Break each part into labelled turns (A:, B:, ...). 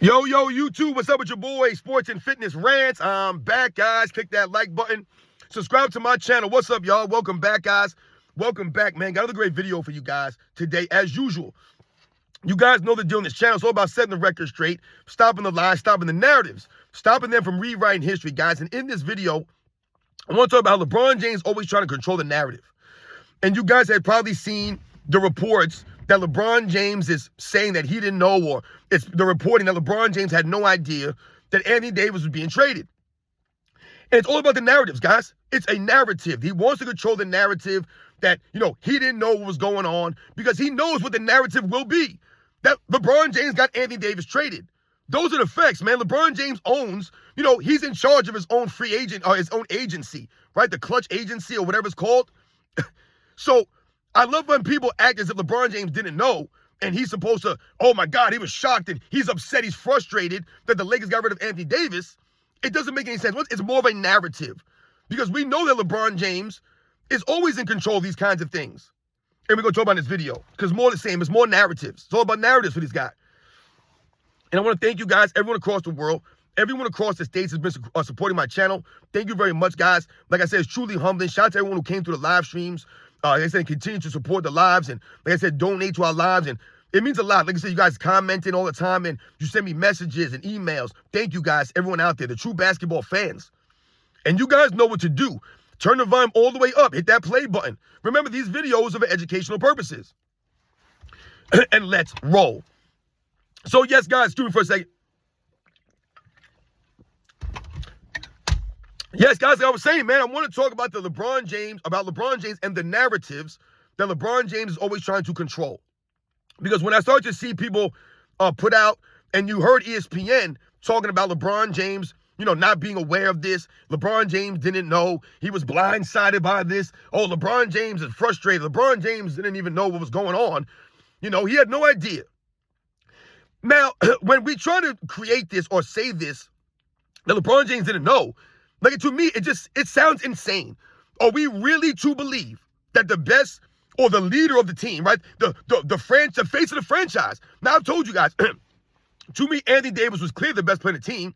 A: Yo, YouTube, what's up with your boy, Sports and Fitness Rants? I'm back, guys. Click that like button. Subscribe to my channel. What's up, y'all? Welcome back, guys. Welcome back, man. Got another great video for you guys today, as usual. You guys know the deal on this channel. It's all about setting the record straight, stopping the lies, stopping the narratives, stopping them from rewriting history, guys. And in this video, I want to talk about how LeBron James always trying to control the narrative. And you guys have probably seen the reports that LeBron James is saying that he didn't know, or it's the reporting that LeBron James had no idea that Anthony Davis was being traded. And it's all about the narratives, guys. It's a narrative. He wants to control the narrative that, he didn't know what was going on because he knows what the narrative will be. That LeBron James got Anthony Davis traded. Those are the facts, man. LeBron James owns, he's in charge of his own free agent, or his own agency, right? The clutch agency or whatever it's called. So I love when people act as if LeBron James didn't know and he's supposed to, oh my God, he was shocked and he's upset, he's frustrated that the Lakers got rid of Anthony Davis. It doesn't make any sense. It's more of a narrative because we know that LeBron James is always in control of these kinds of things. And we're going to talk about in this video because more the same. It's more narratives. It's all about narratives for these guys. And I want to thank you guys, everyone across the world. Everyone across the states has been supporting my channel. Thank you very much, guys. Like I said, it's truly humbling. Shout out to everyone who came through the live streams. Like I said, continue to support the lives. And like I said, donate to our lives. And it means a lot. Like I said, you guys commenting all the time. And you send me messages and emails. Thank you, guys, everyone out there, the true basketball fans. And you guys know what to do. Turn the volume all the way up. Hit that play button. Remember, these videos are for educational purposes. And let's roll. So, yes, guys, excuse me for a second. Yes, guys, like I was saying, man, I want to talk about LeBron James and the narratives that LeBron James is always trying to control. Because when I started to see people put out, and you heard ESPN talking about LeBron James, not being aware of this. LeBron James didn't know. He was blindsided by this. Oh, LeBron James is frustrated. LeBron James didn't even know what was going on. He had no idea. Now, when we try to create this or say this, that LeBron James didn't know, like, to me, it sounds insane. Are we really to believe that the best or the leader of the team, right, the face of the franchise? Now, I've told you guys, to me, Anthony Davis was clearly the best player on the team,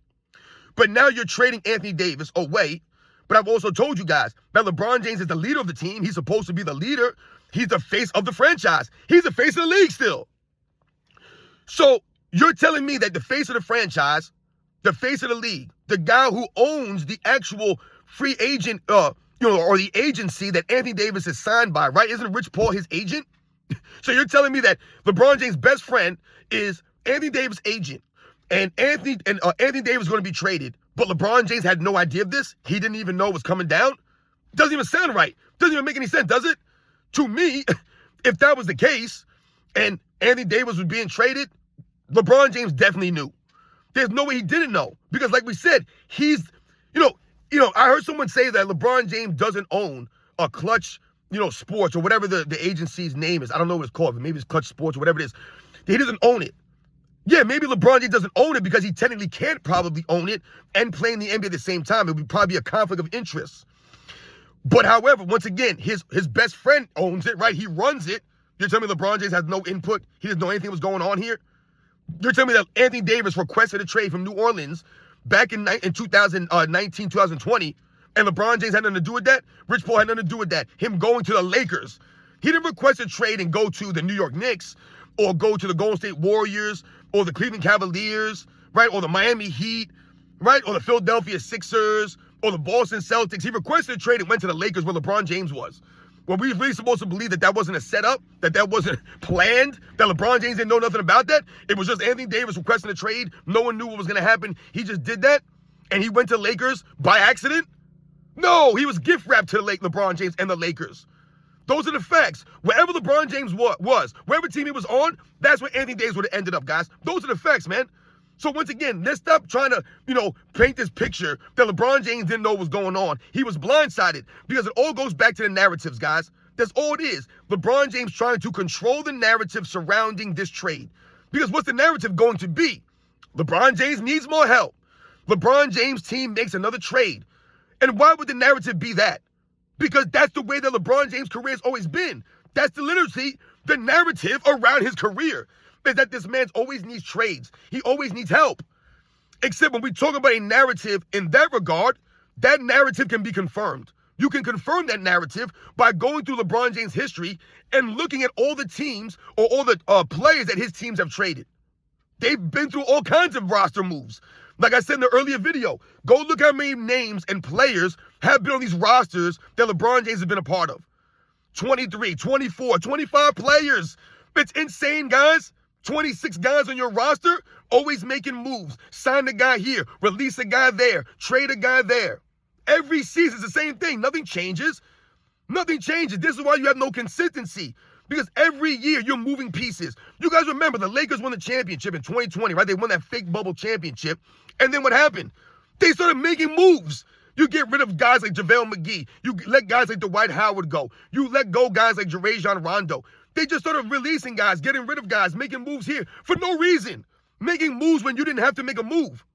A: but now you're trading Anthony Davis away. But I've also told you guys that LeBron James is the leader of the team. He's supposed to be the leader. He's the face of the franchise. He's the face of the league still. So you're telling me that the face of the franchise, the face of the league, the guy who owns the actual free agent, or the agency that Anthony Davis is signed by, right? Isn't Rich Paul his agent? So you're telling me that LeBron James' best friend is Anthony Davis' agent, and Anthony Davis is going to be traded, but LeBron James had no idea of this? He didn't even know it was coming down? Doesn't even sound right. Doesn't even make any sense, does it? To me, if that was the case, and Anthony Davis was being traded, LeBron James definitely knew. There's no way he didn't know. Because like we said, he's, I heard someone say that LeBron James doesn't own a Clutch, Sports or whatever the agency's name is. I don't know what it's called, but maybe it's Clutch Sports or whatever it is. He doesn't own it. Yeah, maybe LeBron James doesn't own it because he technically can't probably own it and play in the NBA at the same time. It would probably be a conflict of interest. But however, once again, his best friend owns it, right? He runs it. You're telling me LeBron James has no input? He doesn't know anything was going on here? You're telling me that Anthony Davis requested a trade from New Orleans back in 2019, 2020, and LeBron James had nothing to do with that? Rich Paul had nothing to do with that. Him going to the Lakers. He didn't request a trade and go to the New York Knicks or go to the Golden State Warriors or the Cleveland Cavaliers, right? Or the Miami Heat, right? Or the Philadelphia Sixers or the Boston Celtics. He requested a trade and went to the Lakers where LeBron James was. Were we really supposed to believe that that wasn't a setup, that wasn't planned, that LeBron James didn't know nothing about that? It was just Anthony Davis requesting a trade. No one knew what was going to happen. He just did that, and he went to Lakers by accident? No, he was gift wrapped to LeBron James and the Lakers. Those are the facts. Wherever LeBron James was, wherever team he was on, that's where Anthony Davis would have ended up, guys. Those are the facts, man. So once again, let's stop trying to, paint this picture that LeBron James didn't know what was going on. He was blindsided because it all goes back to the narratives, guys. That's all it is. LeBron James trying to control the narrative surrounding this trade. Because what's the narrative going to be? LeBron James needs more help. LeBron James' team makes another trade. And why would the narrative be that? Because that's the way that LeBron James' career has always been. That's literally the narrative around his career. is that this man always needs trades. He always needs help. Except when we talk about a narrative in that regard, that narrative can be confirmed. You can confirm that narrative by going through LeBron James' history and looking at all the teams or all the players that his teams have traded. They've been through all kinds of roster moves. Like I said in the earlier video, go look how many names and players have been on these rosters that LeBron James has been a part of. 23, 24, 25 players. It's insane, guys. 26 guys on your roster, always making moves. Sign a guy here, release a guy there, trade a guy there. Every season, it's the same thing. Nothing changes. Nothing changes. This is why you have no consistency. Because every year, you're moving pieces. You guys remember, the Lakers won the championship in 2020, right? They won that fake bubble championship. And then what happened? They started making moves. You get rid of guys like JaVale McGee. You let guys like Dwight Howard go. You let go guys like Rajon Rondo. They just started releasing guys, getting rid of guys, making moves here for no reason. Making moves when you didn't have to make a move,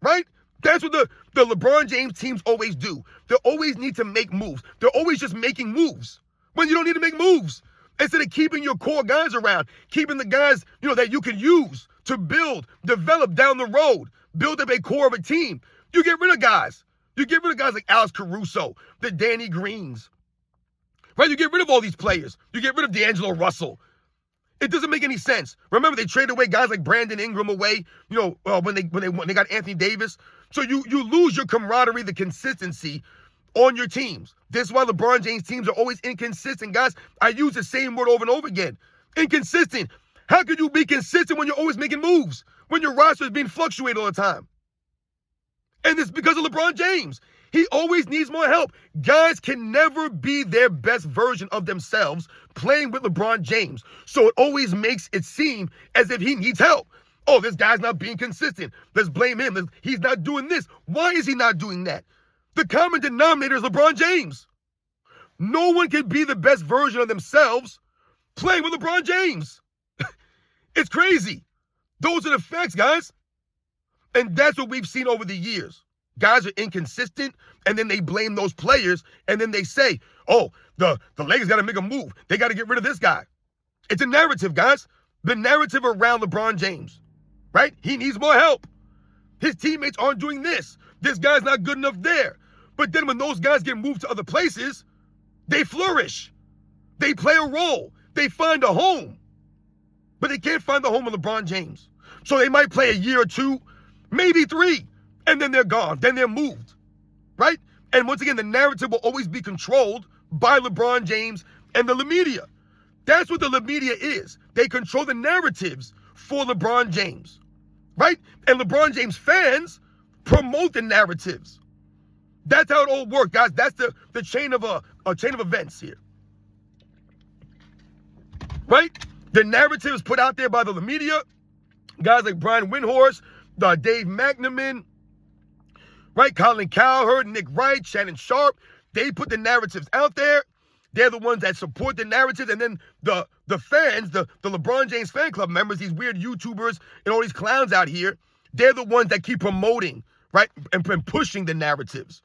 A: right? That's what the LeBron James teams always do. They always need to make moves. They're always just making moves when you don't need to make moves. Instead of keeping your core guys around, keeping the guys, that you can use to build, develop down the road, build up a core of a team. You get rid of guys. You get rid of guys like Alex Caruso, the Danny Greens, right? You get rid of all these players. You get rid of D'Angelo Russell. It doesn't make any sense. Remember, they traded away guys like Brandon Ingram away, when they got Anthony Davis. So you lose your camaraderie, the consistency on your teams. This is why LeBron James teams are always inconsistent, guys. I use the same word over and over again. Inconsistent. How could you be consistent when you're always making moves? When your roster is being fluctuated all the time? And it's because of LeBron James. He always needs more help. Guys can never be their best version of themselves playing with LeBron James. So it always makes it seem as if he needs help. Oh, this guy's not being consistent. Let's blame him. He's not doing this. Why is he not doing that? The common denominator is LeBron James. No one can be the best version of themselves playing with LeBron James. It's crazy. Those are the facts, guys. And that's what we've seen over the years. Guys are inconsistent, and then they blame those players, and then they say, oh, the Lakers got to make a move. They got to get rid of this guy. It's a narrative, guys. The narrative around LeBron James, right? He needs more help. His teammates aren't doing this. This guy's not good enough there. But then when those guys get moved to other places, they flourish. They play a role. They find a home. But they can't find the home of LeBron James. So they might play a year or two, maybe 3, and then they're gone. Then they're moved, right? And once again, the narrative will always be controlled by LeBron James and the media. That's what the media is. They control the narratives for LeBron James, right? And LeBron James fans promote the narratives. That's how it all works, guys. That's the chain of a chain of events here, right? The narrative is put out there by the media. Guys like Brian Windhorst, Dave McNamara, right? Colin Cowherd, Nick Wright, Shannon Sharp. They put the narratives out there. They're the ones that support the narrative. And then the fans, the LeBron James fan club members, these weird YouTubers and all these clowns out here, they're the ones that keep promoting, right? And pushing the narratives,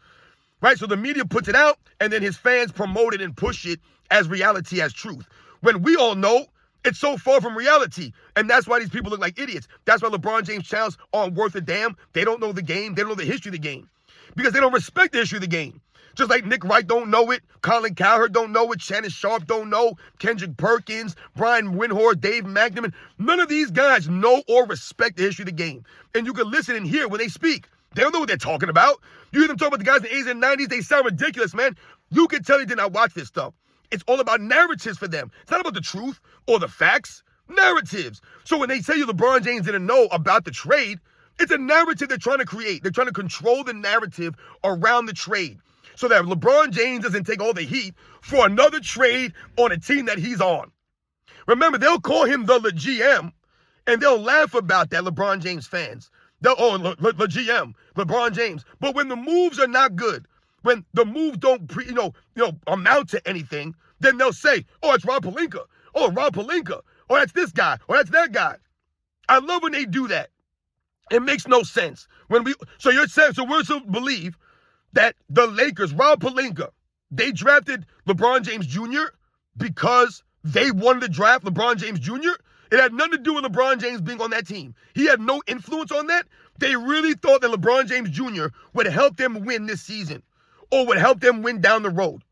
A: right? So the media puts it out, and then his fans promote it and push it as reality, as truth. When we all know it's so far from reality. And that's why these people look like idiots. That's why LeBron James channels aren't worth a damn. They don't know the game. They don't know the history of the game. Because they don't respect the history of the game. Just like Nick Wright don't know it. Colin Cowherd don't know it. Shannon Sharp don't know. Kendrick Perkins, Brian Windhorst, Dave McNamara. None of these guys know or respect the history of the game. And you can listen and hear when they speak. They don't know what they're talking about. You hear them talk about the guys in the 80s and 90s. They sound ridiculous, man. You can tell they did not watch this stuff. It's all about narratives for them. It's not about the truth or the facts. Narratives. So when they tell you LeBron James didn't know about the trade, it's a narrative they're trying to create. They're trying to control the narrative around the trade so that LeBron James doesn't take all the heat for another trade on a team that he's on. Remember, they'll call him the GM, and they'll laugh about that, LeBron James fans. They'll, the GM, LeBron James. But when the moves are not good, when the moves don't amount to anything, then they'll say, oh, it's Rob Pelinka. Oh, Rob Pelinka. Oh, that's this guy. Oh, that's that guy. I love when they do that. It makes no sense. We're to believe that the Lakers, Rob Pelinka, they drafted LeBron James Jr. because they wanted to draft LeBron James Jr. It had nothing to do with LeBron James being on that team. He had no influence on that. They really thought that LeBron James Jr. would help them win this season or would help them win down the road.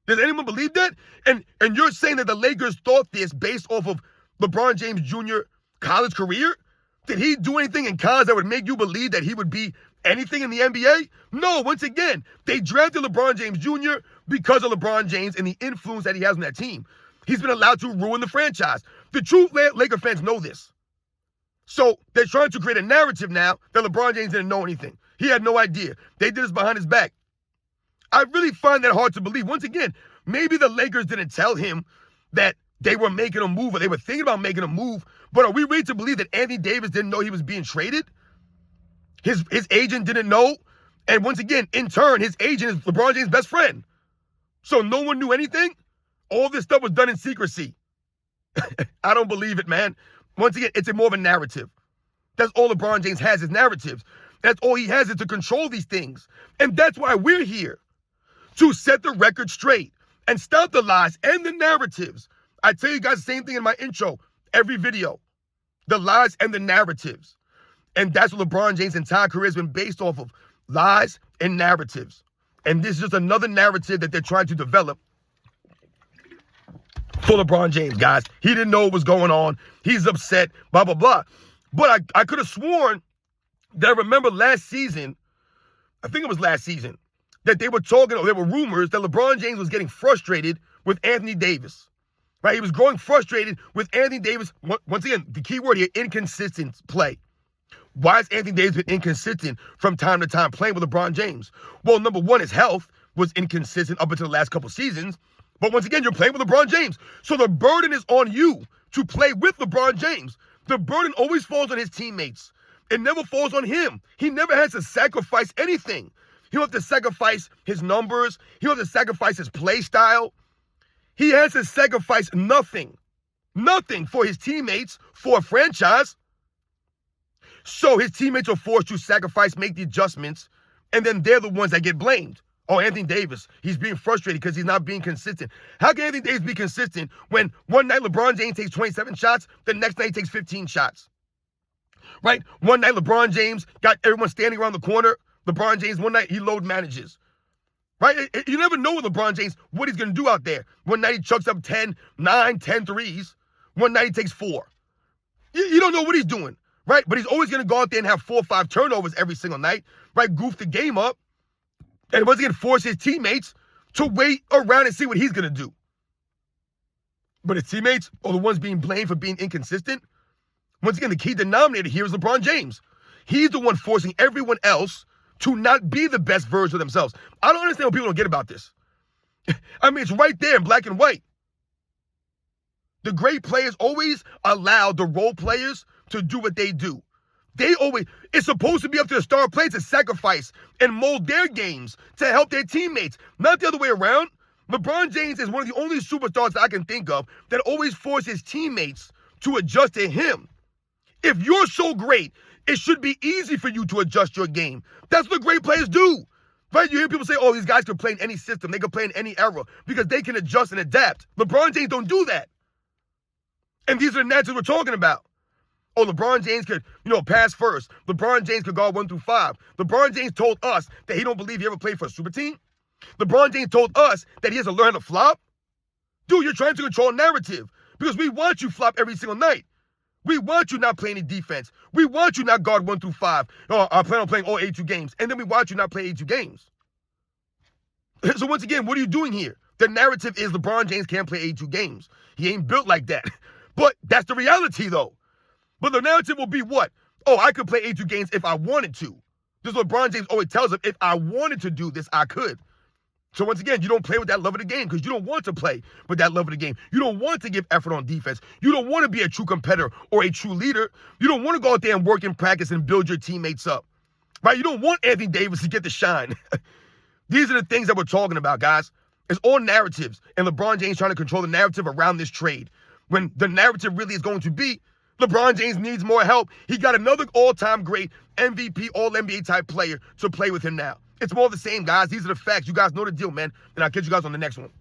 A: Does anyone believe that? And you're saying that the Lakers thought this based off of LeBron James Jr. college career? Did he do anything in college that would make you believe that he would be anything in the NBA? No, once again, they drafted LeBron James Jr. because of LeBron James and the influence that he has on that team. He's been allowed to ruin the franchise. The true Laker fans know this. So they're trying to create a narrative now that LeBron James didn't know anything. He had no idea. They did this behind his back. I really find that hard to believe. Once again, maybe the Lakers didn't tell him that they were making a move or they were thinking about making a move, but are we ready to believe that Anthony Davis didn't know he was being traded? His agent didn't know. And once again, in turn, his agent is LeBron James' best friend. So no one knew anything? All this stuff was done in secrecy. I don't believe it, man. Once again, it's more of a narrative. That's all LeBron James has is narratives. That's all he has is to control these things. And that's why we're here, to set the record straight and stop the lies and the narratives. I tell you guys the same thing in my intro, every video. The lies and the narratives. And that's what LeBron James' entire career has been based off of, lies and narratives. And this is just another narrative that they're trying to develop for LeBron James, guys. He didn't know what was going on. He's upset, blah, blah, blah. But I could have sworn that I remember last season, I think it was last season, that they were talking, or there were rumors that LeBron James was getting frustrated with Anthony Davis. Right? He was growing frustrated with Anthony Davis. Once again, the key word here, inconsistent play. Why has Anthony Davis been inconsistent from time to time playing with LeBron James? Well, number one, his health was inconsistent up until the last couple seasons. But once again, you're playing with LeBron James. So the burden is on you to play with LeBron James. The burden always falls on his teammates. It never falls on him. He never has to sacrifice anything. He don't have to sacrifice his numbers. He don't have to sacrifice his play style. He has to sacrifice nothing. Nothing for his teammates, for a franchise. So his teammates are forced to sacrifice, make the adjustments, and then they're the ones that get blamed. Oh, Anthony Davis, he's being frustrated because he's not being consistent. How can Anthony Davis be consistent when one night LeBron James takes 27 shots, the next night he takes 15 shots? Right? One night LeBron James got everyone standing around the corner. LeBron James, one night he load manages. Right? You never know with LeBron James what he's going to do out there. One night he chucks up 10 threes. One night he takes 4. You don't know what he's doing. Right? But he's always going to go out there and have 4 or 5 turnovers every single night. Right? Goof the game up. And once again, force his teammates to wait around and see what he's going to do. But his teammates are the ones being blamed for being inconsistent. Once again, the key denominator here is LeBron James. He's the one forcing everyone else to not be the best version of themselves. I don't understand what people don't get about this. I mean, it's right there in black and white. The great players always allow the role players to do what they do. It's supposed to be up to the star players to sacrifice and mold their games to help their teammates, not the other way around. LeBron James is one of the only superstars that I can think of that always forces teammates to adjust to him. If you're so great, it should be easy for you to adjust your game. That's what great players do. Right? You hear people say, oh, these guys can play in any system. They can play in any era because they can adjust and adapt. LeBron James don't do that. And these are the narratives we're talking about. Oh, LeBron James could, pass first. LeBron James could guard 1 through 5. LeBron James told us that he don't believe he ever played for a super team. LeBron James told us that he has to learn to flop. Dude, you're trying to control narrative because we want you flop every single night. We want you not play any defense. We want you not guard 1 through 5. I plan on playing all 82 games. And then we want you not play 82 games. So once again, what are you doing here? The narrative is LeBron James can't play 82 games. He ain't built like that. But that's the reality, though. But the narrative will be what? Oh, I could play 82 games if I wanted to. This is what LeBron James always tells him. If I wanted to do this, I could. So once again, you don't play with that love of the game because you don't want to play with that love of the game. You don't want to give effort on defense. You don't want to be a true competitor or a true leader. You don't want to go out there and work in practice and build your teammates up. Right? You don't want Anthony Davis to get the shine. These are the things that we're talking about, guys. It's all narratives. And LeBron James trying to control the narrative around this trade. When the narrative really is going to be LeBron James needs more help. He got another all-time great MVP, All-NBA type player to play with him now. It's more of the same, guys. These are the facts. You guys know the deal, man. And I'll catch you guys on the next one.